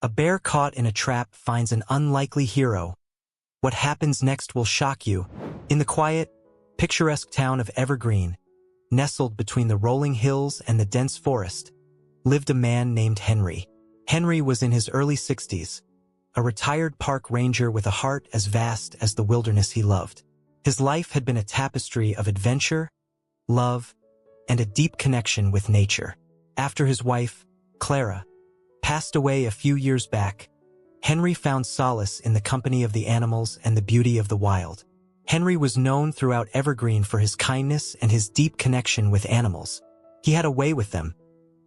A bear caught in a trap finds an unlikely hero. What happens next will shock you. In the quiet, picturesque town of Evergreen, nestled between the rolling hills and the dense forest, lived a man named Henry. Henry was in his early 60s, a retired park ranger with a heart as vast as the wilderness he loved. His life had been a tapestry of adventure, love, and a deep connection with nature. After his wife, Clara, passed away a few years back, Henry found solace in the company of the animals and the beauty of the wild. Henry was known throughout Evergreen for his kindness and his deep connection with animals. He had a way with them,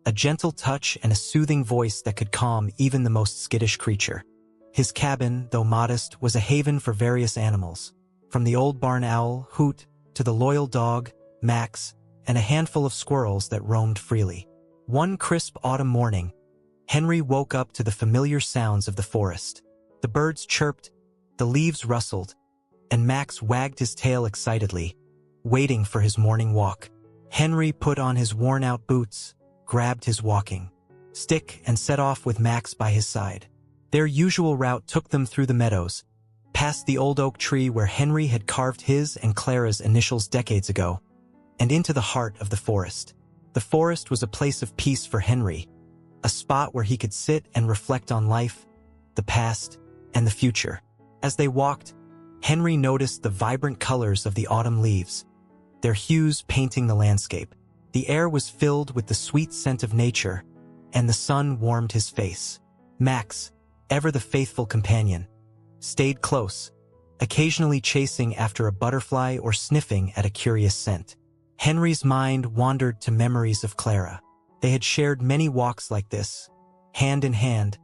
a gentle touch and a soothing voice that could calm even the most skittish creature. His cabin, though modest, was a haven for various animals, from the old barn owl, Hoot, to the loyal dog, Max, and a handful of squirrels that roamed freely. One crisp autumn morning, Henry woke up to the familiar sounds of the forest. The birds chirped, the leaves rustled, and Max wagged his tail excitedly, waiting for his morning walk. Henry put on his worn-out boots, grabbed his walking stick, and set off with Max by his side. Their usual route took them through the meadows, past the old oak tree where Henry had carved his and Clara's initials decades ago, and into the heart of the forest. The forest was a place of peace for Henry, a spot where he could sit and reflect on life, the past, and the future. As they walked, Henry noticed the vibrant colors of the autumn leaves, their hues painting the landscape. The air was filled with the sweet scent of nature, and the sun warmed his face. Max, ever the faithful companion, stayed close, occasionally chasing after a butterfly or sniffing at a curious scent. Henry's mind wandered to memories of Clara. They had shared many walks like this, hand in hand,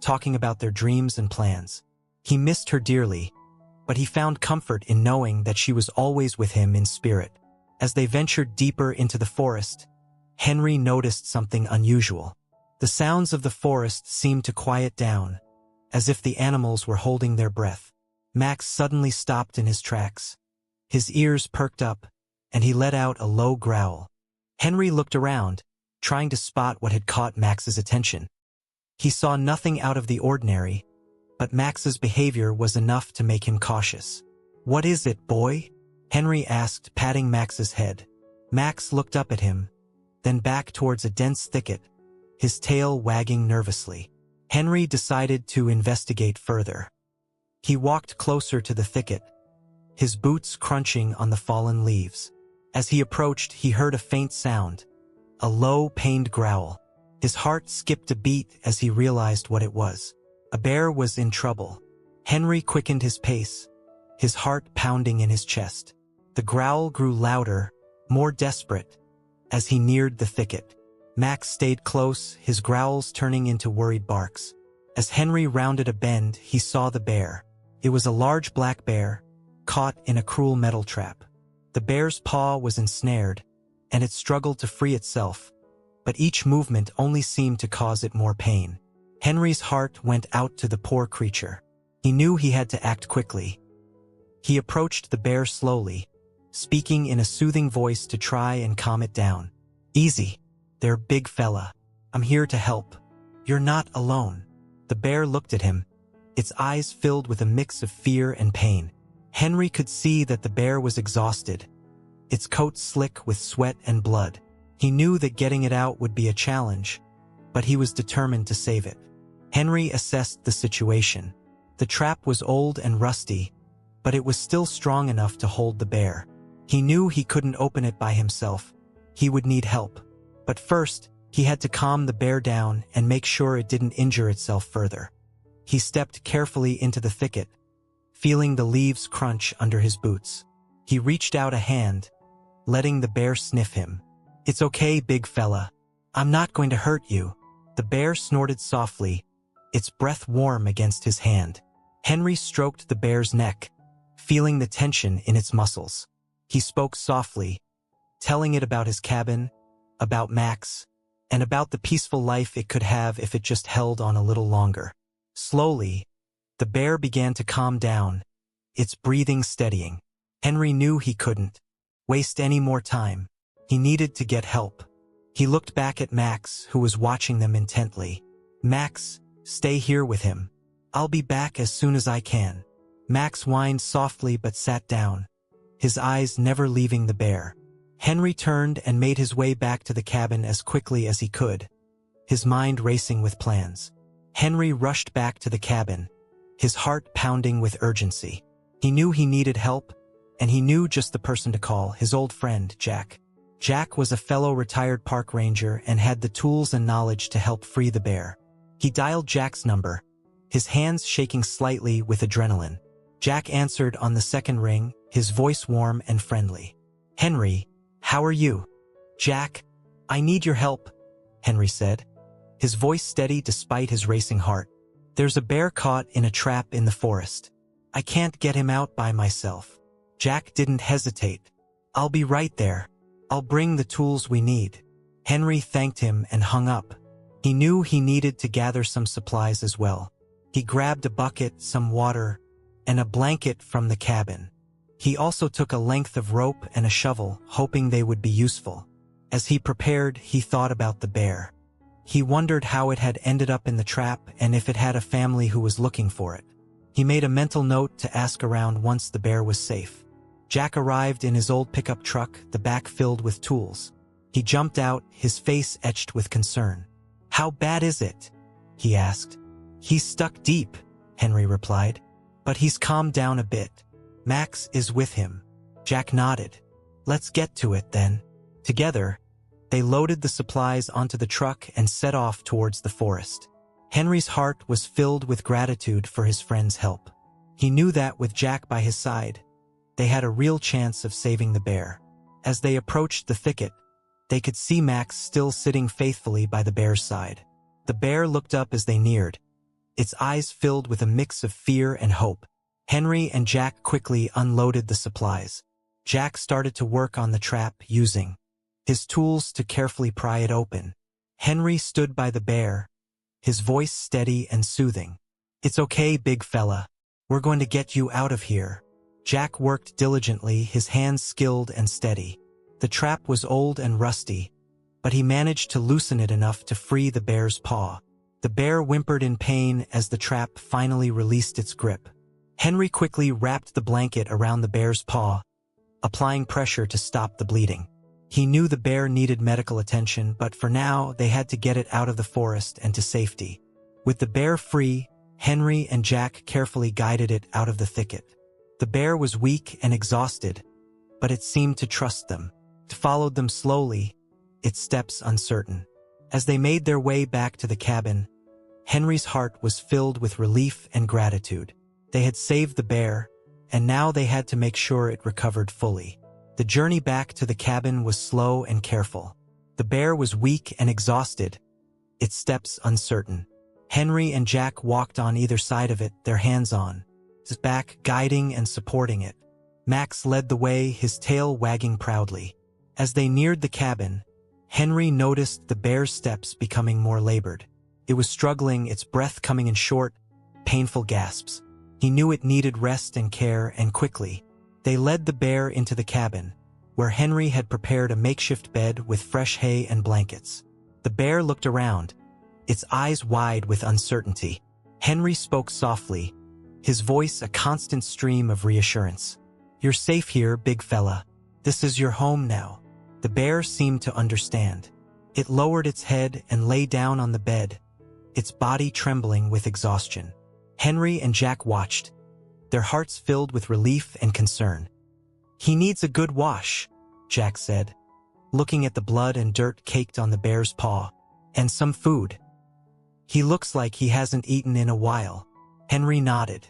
talking about their dreams and plans. He missed her dearly, but he found comfort in knowing that she was always with him in spirit. As they ventured deeper into the forest, Henry noticed something unusual. The sounds of the forest seemed to quiet down, as if the animals were holding their breath. Max suddenly stopped in his tracks. His ears perked up, and he let out a low growl. Henry looked around, trying to spot what had caught Max's attention. He saw nothing out of the ordinary, but Max's behavior was enough to make him cautious. "What is it, boy?" Henry asked, patting Max's head. Max looked up at him, then back towards a dense thicket, his tail wagging nervously. Henry decided to investigate further. He walked closer to the thicket, his boots crunching on the fallen leaves. As he approached, he heard a faint sound, a low, pained growl. His heart skipped a beat as he realized what it was. A bear was in trouble. Henry quickened his pace, his heart pounding in his chest. The growl grew louder, more desperate, as he neared the thicket. Max stayed close, his growls turning into worried barks. As Henry rounded a bend, he saw the bear. It was a large black bear, caught in a cruel metal trap. The bear's paw was ensnared, and it struggled to free itself, but each movement only seemed to cause it more pain. Henry's heart went out to the poor creature. He knew he had to act quickly. He approached the bear slowly, speaking in a soothing voice to try and calm it down. "Easy, there, big fella. I'm here to help. You're not alone." The bear looked at him, its eyes filled with a mix of fear and pain. Henry could see that the bear was exhausted, its coat slick with sweat and blood. He knew that getting it out would be a challenge, but he was determined to save it. Henry assessed the situation. The trap was old and rusty, but it was still strong enough to hold the bear. He knew he couldn't open it by himself. He would need help. But first, he had to calm the bear down and make sure it didn't injure itself further. He stepped carefully into the thicket, feeling the leaves crunch under his boots. He reached out a hand, letting the bear sniff him. "It's okay, big fella. I'm not going to hurt you." The bear snorted softly, its breath warm against his hand. Henry stroked the bear's neck, feeling the tension in its muscles. He spoke softly, telling it about his cabin, about Max, and about the peaceful life it could have if it just held on a little longer. Slowly, the bear began to calm down, its breathing steadying. Henry knew he couldn't waste any more time. He needed to get help. He looked back at Max, who was watching them intently. "Max, Stay here with him. I'll be back as soon as I can. Max whined softly but sat down, his eyes never leaving the bear. Henry turned and made his way back to the cabin as quickly as he could, his mind racing with plans. Henry rushed back to the cabin, his heart pounding with urgency. He knew he needed help, and he knew just the person to call, his old friend, Jack. Jack was a fellow retired park ranger and had the tools and knowledge to help free the bear. He dialed Jack's number, his hands shaking slightly with adrenaline. Jack answered on the second ring, his voice warm and friendly. "Henry, how are you?" "Jack, I need your help," Henry said, his voice steady despite his racing heart. "There's a bear caught in a trap in the forest. I can't get him out by myself." Jack didn't hesitate. "I'll be right there. I'll bring the tools we need." Henry thanked him and hung up. He knew he needed to gather some supplies as well. He grabbed a bucket, some water, and a blanket from the cabin. He also took a length of rope and a shovel, hoping they would be useful. As he prepared, he thought about the bear. He wondered how it had ended up in the trap and if it had a family who was looking for it. He made a mental note to ask around once the bear was safe. Jack arrived in his old pickup truck, the back filled with tools. He jumped out, his face etched with concern. "How bad is it?" he asked. "He's stuck deep," Henry replied. "But he's calmed down a bit. Max is with him." Jack nodded. "Let's get to it then." Together, they loaded the supplies onto the truck and set off towards the forest. Henry's heart was filled with gratitude for his friend's help. He knew that with Jack by his side, they had a real chance of saving the bear. As they approached the thicket, they could see Max still sitting faithfully by the bear's side. The bear looked up as they neared, its eyes filled with a mix of fear and hope. Henry and Jack quickly unloaded the supplies. Jack started to work on the trap, using his tools to carefully pry it open. Henry stood by the bear, his voice steady and soothing. "It's okay, big fella. We're going to get you out of here." Jack worked diligently, his hands skilled and steady. The trap was old and rusty, but he managed to loosen it enough to free the bear's paw. The bear whimpered in pain as the trap finally released its grip. Henry quickly wrapped the blanket around the bear's paw, applying pressure to stop the bleeding. He knew the bear needed medical attention, but for now they had to get it out of the forest and to safety. With the bear free, Henry and Jack carefully guided it out of the thicket. The bear was weak and exhausted, but it seemed to trust them. It followed them slowly, its steps uncertain. As they made their way back to the cabin, Henry's heart was filled with relief and gratitude. They had saved the bear, and now they had to make sure it recovered fully. The journey back to the cabin was slow and careful. The bear was weak and exhausted, its steps uncertain. Henry and Jack walked on either side of it, their hands on his back, guiding and supporting it. Max led the way, his tail wagging proudly. As they neared the cabin, Henry noticed the bear's steps becoming more labored. It was struggling, its breath coming in short, painful gasps. He knew it needed rest and care, and quickly, they led the bear into the cabin, where Henry had prepared a makeshift bed with fresh hay and blankets. The bear looked around, its eyes wide with uncertainty. Henry spoke softly, his voice a constant stream of reassurance. "You're safe here, big fella. This is your home now." The bear seemed to understand. It lowered its head and lay down on the bed, its body trembling with exhaustion. Henry and Jack watched, their hearts filled with relief and concern. "He needs a good wash," Jack said, looking at the blood and dirt caked on the bear's paw. "And some food. He looks like he hasn't eaten in a while." Henry nodded.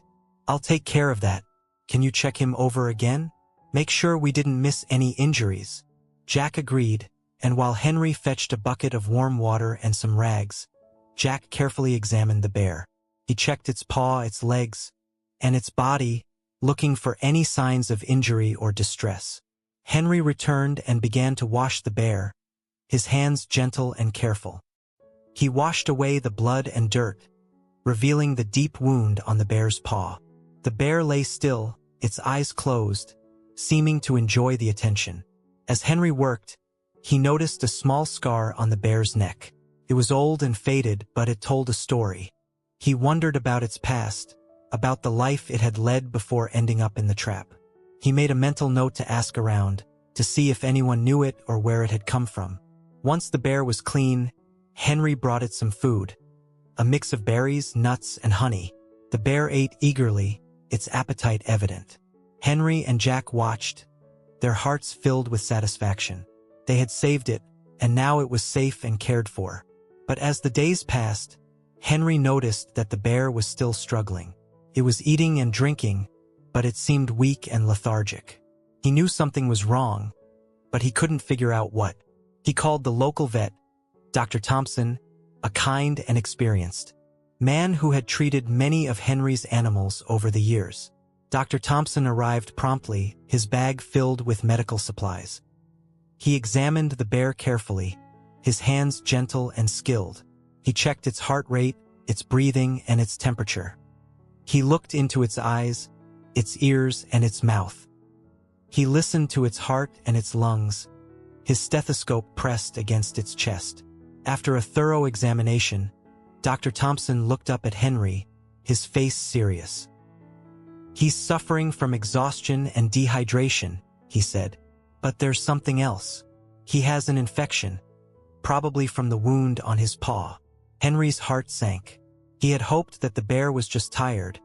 "I'll take care of that. Can you check him over again? Make sure we didn't miss any injuries." Jack agreed, and while Henry fetched a bucket of warm water and some rags, Jack carefully examined the bear. He checked its paw, its legs, and its body, looking for any signs of injury or distress. Henry returned and began to wash the bear, his hands gentle and careful. He washed away the blood and dirt, revealing the deep wound on the bear's paw. The bear lay still, its eyes closed, seeming to enjoy the attention. As Henry worked, he noticed a small scar on the bear's neck. It was old and faded, but it told a story. He wondered about its past, about the life it had led before ending up in the trap. He made a mental note to ask around, to see if anyone knew it or where it had come from. Once the bear was clean, Henry brought it some food, a mix of berries, nuts, and honey. The bear ate eagerly, its appetite evident. Henry and Jack watched, their hearts filled with satisfaction. They had saved it, and now it was safe and cared for. But as the days passed, Henry noticed that the bear was still struggling. It was eating and drinking, but it seemed weak and lethargic. He knew something was wrong, but he couldn't figure out what. He called the local vet, Dr. Thompson, a kind and experienced man who had treated many of Henry's animals over the years. Dr. Thompson arrived promptly, his bag filled with medical supplies. He examined the bear carefully, his hands gentle and skilled. He checked its heart rate, its breathing, and its temperature. He looked into its eyes, its ears, and its mouth. He listened to its heart and its lungs, his stethoscope pressed against its chest. After a thorough examination, Dr. Thompson looked up at Henry, his face serious. "He's suffering from exhaustion and dehydration," he said. "But there's something else. He has an infection, probably from the wound on his paw." Henry's heart sank. He had hoped that the bear was just tired,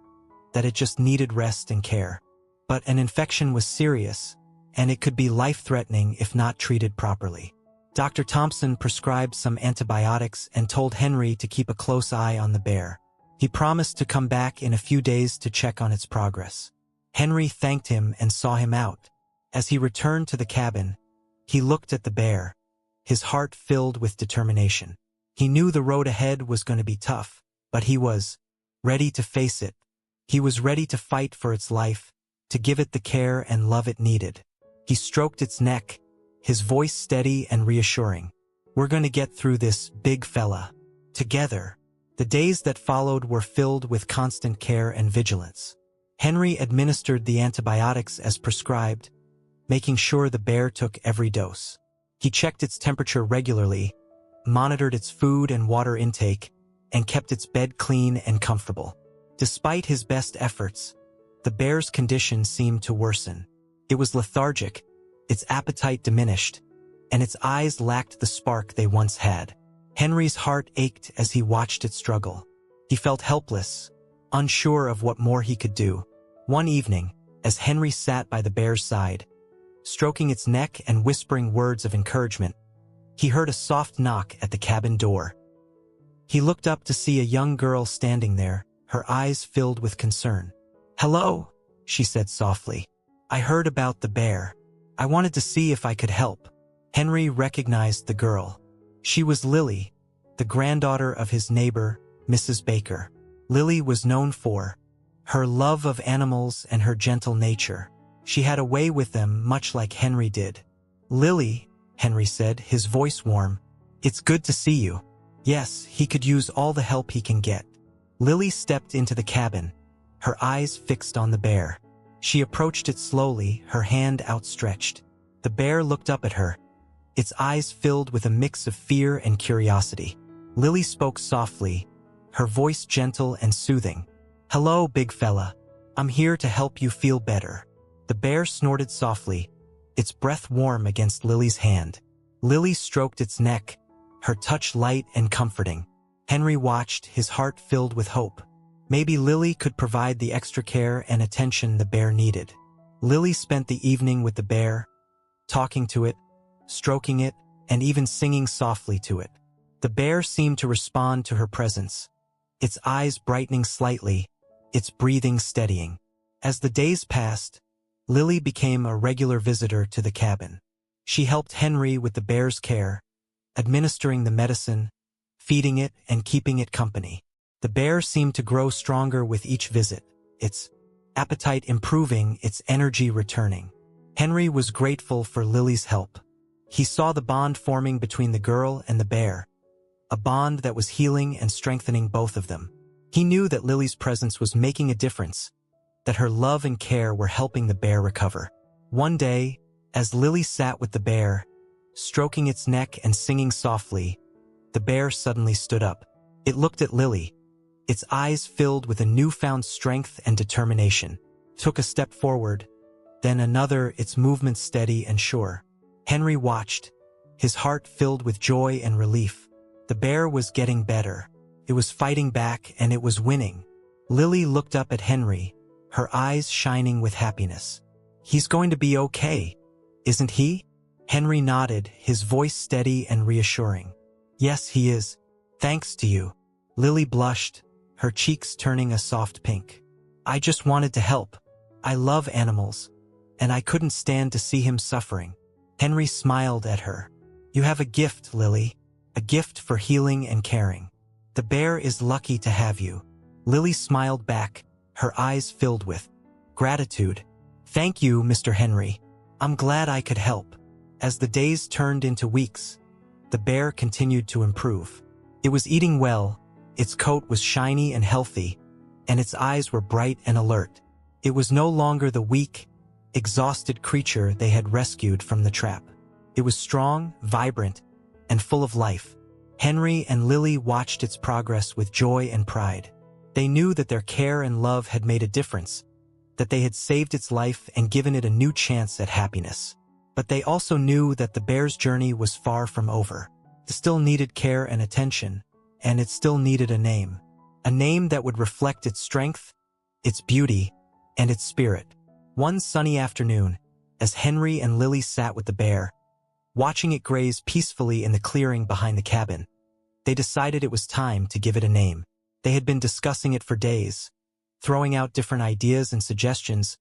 that it just needed rest and care. But an infection was serious, and it could be life-threatening if not treated properly. Dr. Thompson prescribed some antibiotics and told Henry to keep a close eye on the bear. He promised to come back in a few days to check on its progress. Henry thanked him and saw him out. As he returned to the cabin, he looked at the bear, his heart filled with determination. He knew the road ahead was going to be tough, but he was ready to face it. He was ready to fight for its life, to give it the care and love it needed. He stroked its neck, his voice steady and reassuring. "We're going to get through this, big fella. Together." The days that followed were filled with constant care and vigilance. Henry administered the antibiotics as prescribed, making sure the bear took every dose. He checked its temperature regularly, monitored its food and water intake, and kept its bed clean and comfortable. Despite his best efforts, the bear's condition seemed to worsen. It was lethargic, its appetite diminished, and its eyes lacked the spark they once had. Henry's heart ached as he watched it struggle. He felt helpless, unsure of what more he could do. One evening, as Henry sat by the bear's side, stroking its neck and whispering words of encouragement, he heard a soft knock at the cabin door. He looked up to see a young girl standing there, her eyes filled with concern. "Hello," she said softly. "I heard about the bear. I wanted to see if I could help." Henry recognized the girl. She was Lily, the granddaughter of his neighbor, Mrs. Baker. Lily was known for her love of animals and her gentle nature. She had a way with them much like Henry did. "Lily," Henry said, his voice warm, "it's good to see you." Yes, he could use all the help he can get. Lily stepped into the cabin, her eyes fixed on the bear. She approached it slowly, her hand outstretched. The bear looked up at her, its eyes filled with a mix of fear and curiosity. Lily spoke softly, her voice gentle and soothing. "Hello, big fella. I'm here to help you feel better." The bear snorted softly, its breath warm against Lily's hand. Lily stroked its neck, her touch light and comforting. Henry watched, his heart filled with hope. Maybe Lily could provide the extra care and attention the bear needed. Lily spent the evening with the bear, talking to it, stroking it, and even singing softly to it. The bear seemed to respond to her presence, its eyes brightening slightly, its breathing steadying. As the days passed, Lily became a regular visitor to the cabin. She helped Henry with the bear's care, administering the medicine, feeding it, and keeping it company. The bear seemed to grow stronger with each visit, its appetite improving, its energy returning. Henry was grateful for Lily's help. He saw the bond forming between the girl and the bear, a bond that was healing and strengthening both of them. He knew that Lily's presence was making a difference, that her love and care were helping the bear recover. One day, as Lily sat with the bear, stroking its neck and singing softly, the bear suddenly stood up. It looked at Lily, its eyes filled with a newfound strength and determination. Took a step forward, then another, its movements steady and sure. Henry watched, his heart filled with joy and relief. The bear was getting better. It was fighting back and it was winning. Lily looked up at Henry, her eyes shining with happiness. "He's going to be okay, isn't he?" Henry nodded, his voice steady and reassuring. "Yes, he is. Thanks to you." Lily blushed, her cheeks turning a soft pink. "I just wanted to help. I love animals, and I couldn't stand to see him suffering." Henry smiled at her. "You have a gift, Lily, a gift for healing and caring. The bear is lucky to have you." Lily smiled back, her eyes filled with gratitude. "Thank you, Mr. Henry. I'm glad I could help." As the days turned into weeks, the bear continued to improve. It was eating well, its coat was shiny and healthy, and its eyes were bright and alert. It was no longer the weak, exhausted creature they had rescued from the trap. It was strong, vibrant, and full of life. Henry and Lily watched its progress with joy and pride. They knew that their care and love had made a difference, that they had saved its life and given it a new chance at happiness. But they also knew that the bear's journey was far from over. It still needed care and attention, and it still needed a name that would reflect its strength, its beauty, and its spirit. One sunny afternoon, as Henry and Lily sat with the bear, watching it graze peacefully in the clearing behind the cabin, they decided it was time to give it a name. They had been discussing it for days, throwing out different ideas and suggestions,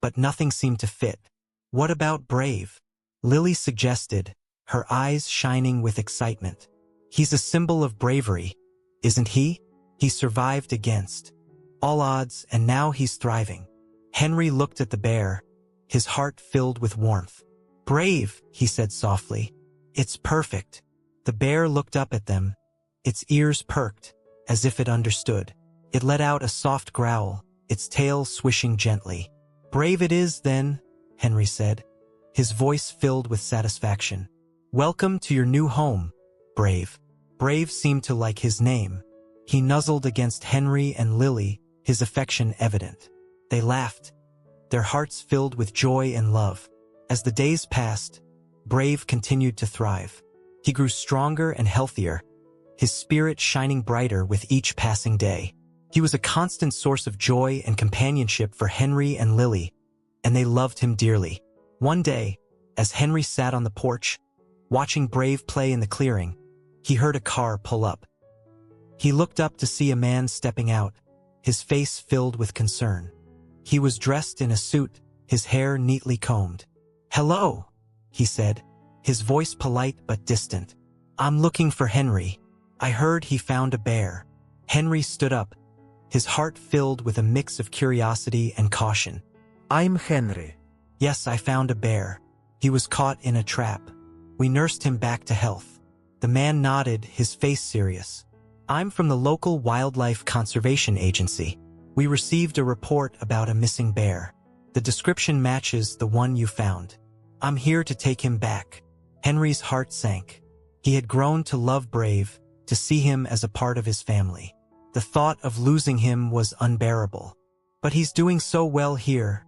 but nothing seemed to fit. "What about Brave?" Lily suggested, her eyes shining with excitement. "He's a symbol of bravery, isn't he? He survived against all odds and now he's thriving." Henry looked at the bear, his heart filled with warmth. "Brave," he said softly. "It's perfect." The bear looked up at them, its ears perked, as if it understood. It let out a soft growl, its tail swishing gently. "Brave it is, then," Henry said, his voice filled with satisfaction. "Welcome to your new home, Brave." Brave seemed to like his name. He nuzzled against Henry and Lily, his affection evident. They laughed, their hearts filled with joy and love. As the days passed, Brave continued to thrive. He grew stronger and healthier, his spirit shining brighter with each passing day. He was a constant source of joy and companionship for Henry and Lily, and they loved him dearly. One day, as Henry sat on the porch, watching Brave play in the clearing, he heard a car pull up. He looked up to see a man stepping out, his face filled with concern. He was dressed in a suit, his hair neatly combed. "Hello," he said, his voice polite but distant. "I'm looking for Henry. I heard he found a bear." Henry stood up, his heart filled with a mix of curiosity and caution. "I'm Henry." "Yes, I found a bear. He was caught in a trap. We nursed him back to health." The man nodded, his face serious. "I'm from the local wildlife conservation agency. We received a report about a missing bear. The description matches the one you found. I'm here to take him back." Henry's heart sank. He had grown to love Brave, to see him as a part of his family. The thought of losing him was unbearable. "But he's doing so well here,"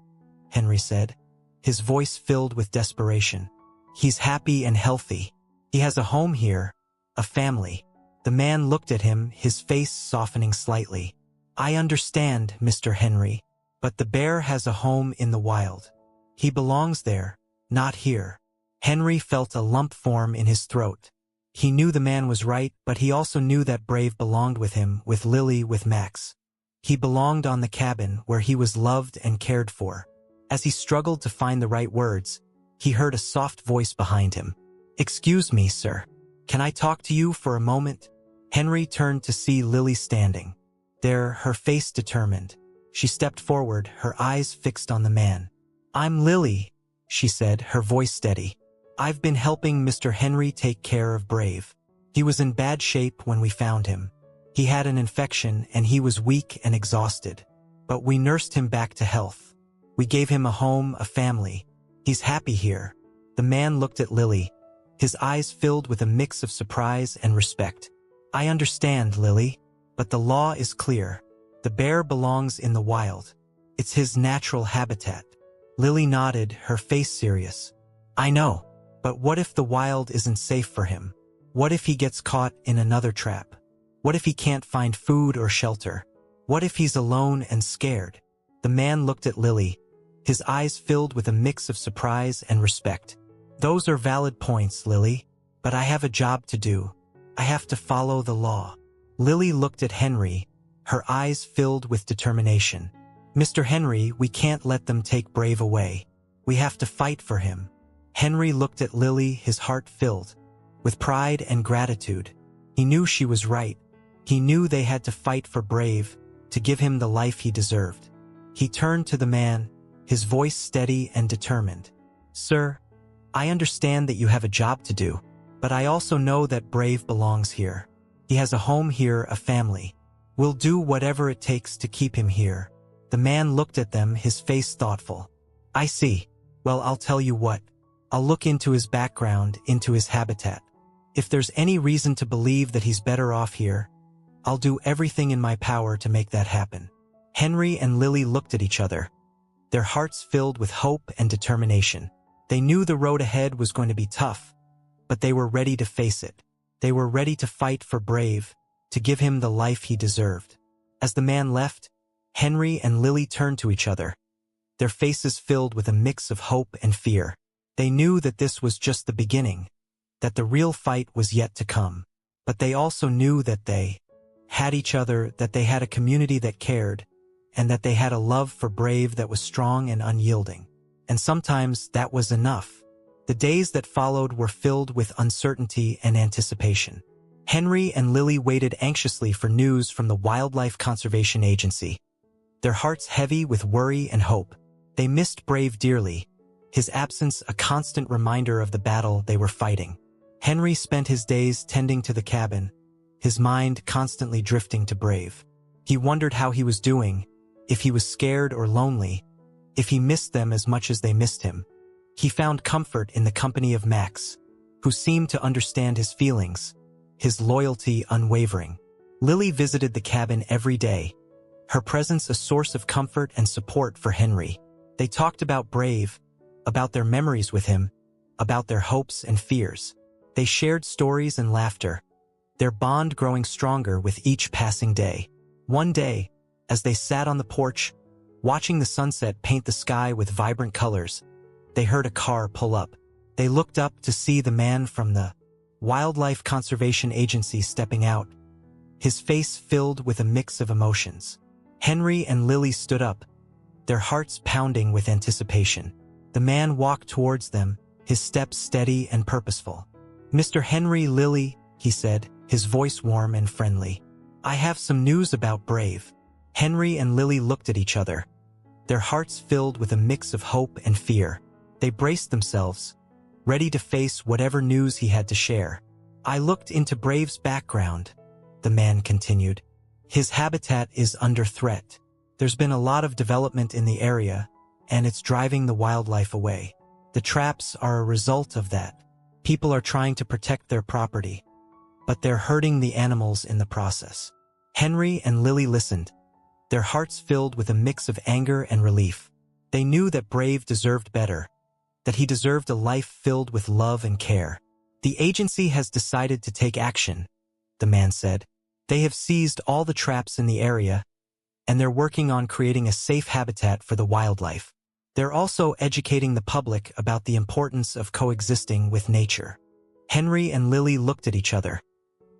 Henry said, his voice filled with desperation. "He's happy and healthy. He has a home here, a family." The man looked at him, his face softening slightly. "I understand, Mr. Henry, but the bear has a home in the wild. He belongs there, not here." Henry felt a lump form in his throat. He knew the man was right, but he also knew that Brave belonged with him, with Lily, with Max. He belonged on the cabin where he was loved and cared for. As he struggled to find the right words, he heard a soft voice behind him. "Excuse me, sir. Can I talk to you for a moment?" Henry turned to see Lily standing there, her face determined. She stepped forward, her eyes fixed on the man. "I'm Lily," she said, her voice steady. "I've been helping Mr. Henry take care of Brave. He was in bad shape when we found him. He had an infection and he was weak and exhausted. But we nursed him back to health. We gave him a home, a family. He's happy here." The man looked at Lily, his eyes filled with a mix of surprise and respect. "I understand, Lily. But the law is clear. The bear belongs in the wild. It's his natural habitat. Lily nodded, her face serious. I know. But what if the wild isn't safe for him? What if he gets caught in another trap? What if he can't find food or shelter? What if he's alone and scared? The man looked at Lily, his eyes filled with a mix of surprise and respect. Those are valid points, Lily, but I have a job to do. I have to follow the law. Lily looked at Henry, her eyes filled with determination. Mr. Henry, we can't let them take Brave away. We have to fight for him. Henry looked at Lily, his heart filled with pride and gratitude. He knew she was right. He knew they had to fight for Brave, to give him the life he deserved. He turned to the man, his voice steady and determined. Sir, I understand that you have a job to do, but I also know that Brave belongs here. He has a home here, a family. We'll do whatever it takes to keep him here. The man looked at them, his face thoughtful. I see. Well, I'll tell you what. I'll look into his background, into his habitat. If there's any reason to believe that he's better off here, I'll do everything in my power to make that happen. Henry and Lily looked at each other, their hearts filled with hope and determination. They knew the road ahead was going to be tough, but they were ready to face it. They were ready to fight for Brave, to give him the life he deserved. As the man left, Henry and Lily turned to each other, their faces filled with a mix of hope and fear. They knew that this was just the beginning, that the real fight was yet to come. But they also knew that they had each other, that they had a community that cared, and that they had a love for Brave that was strong and unyielding. And sometimes that was enough. The days that followed were filled with uncertainty and anticipation. Henry and Lily waited anxiously for news from the Wildlife Conservation Agency, their hearts heavy with worry and hope. They missed Brave dearly, his absence a constant reminder of the battle they were fighting. Henry spent his days tending to the cabin, his mind constantly drifting to Brave. He wondered how he was doing, if he was scared or lonely, if he missed them as much as they missed him. He found comfort in the company of Max, who seemed to understand his feelings, his loyalty unwavering. Lily visited the cabin every day, her presence a source of comfort and support for Henry. They talked about Brave, about their memories with him, about their hopes and fears. They shared stories and laughter, their bond growing stronger with each passing day. One day, as they sat on the porch, watching the sunset paint the sky with vibrant colors, they heard a car pull up. They looked up to see the man from the Wildlife Conservation Agency stepping out, his face filled with a mix of emotions. Henry and Lily stood up, their hearts pounding with anticipation. The man walked towards them, his steps steady and purposeful. Mr. Henry, Lily, he said, his voice warm and friendly. I have some news about Brave. Henry and Lily looked at each other, their hearts filled with a mix of hope and fear. They braced themselves, ready to face whatever news he had to share. I looked into Brave's background, the man continued. His habitat is under threat. There's been a lot of development in the area, and it's driving the wildlife away. The traps are a result of that. People are trying to protect their property, but they're hurting the animals in the process. Henry and Lily listened, their hearts filled with a mix of anger and relief. They knew that Brave deserved better, that he deserved a life filled with love and care. The agency has decided to take action, the man said. They have seized all the traps in the area, and they're working on creating a safe habitat for the wildlife. They're also educating the public about the importance of coexisting with nature. Henry and Lily looked at each other,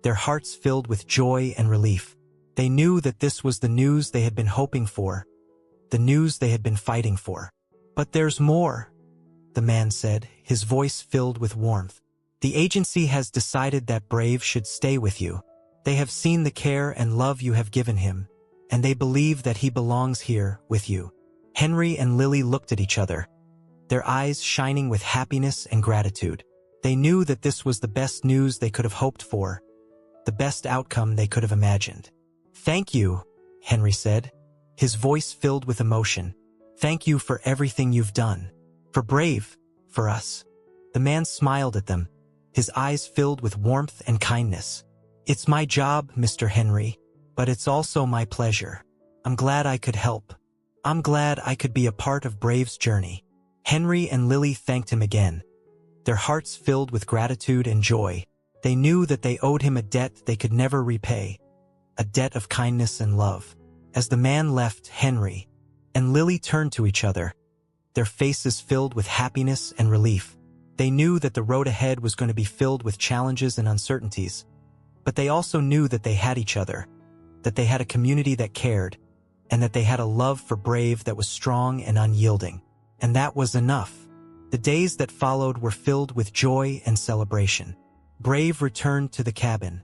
their hearts filled with joy and relief. They knew that this was the news they had been hoping for, the news they had been fighting for. But there's more, the man said, his voice filled with warmth. The agency has decided that Brave should stay with you. They have seen the care and love you have given him, and they believe that he belongs here with you. Henry and Lily looked at each other, their eyes shining with happiness and gratitude. They knew that this was the best news they could have hoped for, the best outcome they could have imagined. Thank you, Henry said, his voice filled with emotion. Thank you for everything you've done. For Brave, for us. The man smiled at them, his eyes filled with warmth and kindness. It's my job, Mr. Henry, but it's also my pleasure. I'm glad I could help. I'm glad I could be a part of Brave's journey." Henry and Lily thanked him again, their hearts filled with gratitude and joy. They knew that they owed him a debt they could never repay, a debt of kindness and love. As the man left, Henry and Lily turned to each other, their faces filled with happiness and relief. They knew that the road ahead was going to be filled with challenges and uncertainties, but they also knew that they had each other, that they had a community that cared, and that they had a love for Brave that was strong and unyielding. And that was enough. The days that followed were filled with joy and celebration. Brave returned to the cabin,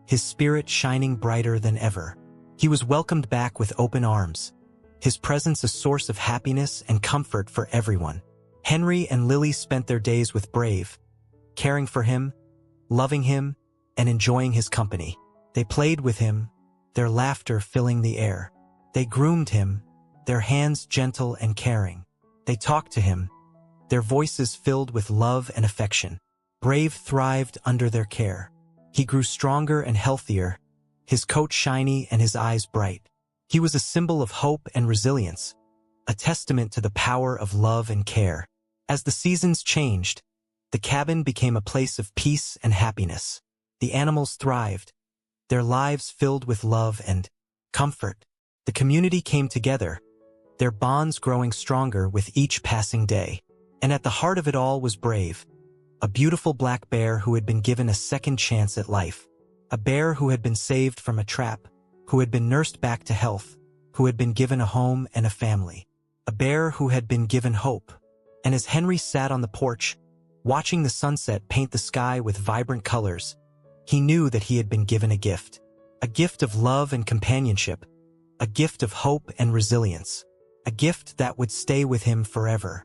his spirit shining brighter than ever. He was welcomed back with open arms, his presence a source of happiness and comfort for everyone. Henry and Lily spent their days with Brave, caring for him, loving him, and enjoying his company. They played with him, their laughter filling the air. They groomed him, their hands gentle and caring. They talked to him, their voices filled with love and affection. Brave thrived under their care. He grew stronger and healthier, his coat shiny and his eyes bright. He was a symbol of hope and resilience, a testament to the power of love and care. As the seasons changed, the cabin became a place of peace and happiness. The animals thrived, their lives filled with love and comfort. The community came together, their bonds growing stronger with each passing day. And at the heart of it all was Brave, a beautiful black bear who had been given a second chance at life. A bear who had been saved from a trap, who had been nursed back to health, who had been given a home and a family. A bear who had been given hope. And as Henry sat on the porch, watching the sunset paint the sky with vibrant colors, he knew that he had been given a gift of love and companionship, a gift of hope and resilience, a gift that would stay with him forever.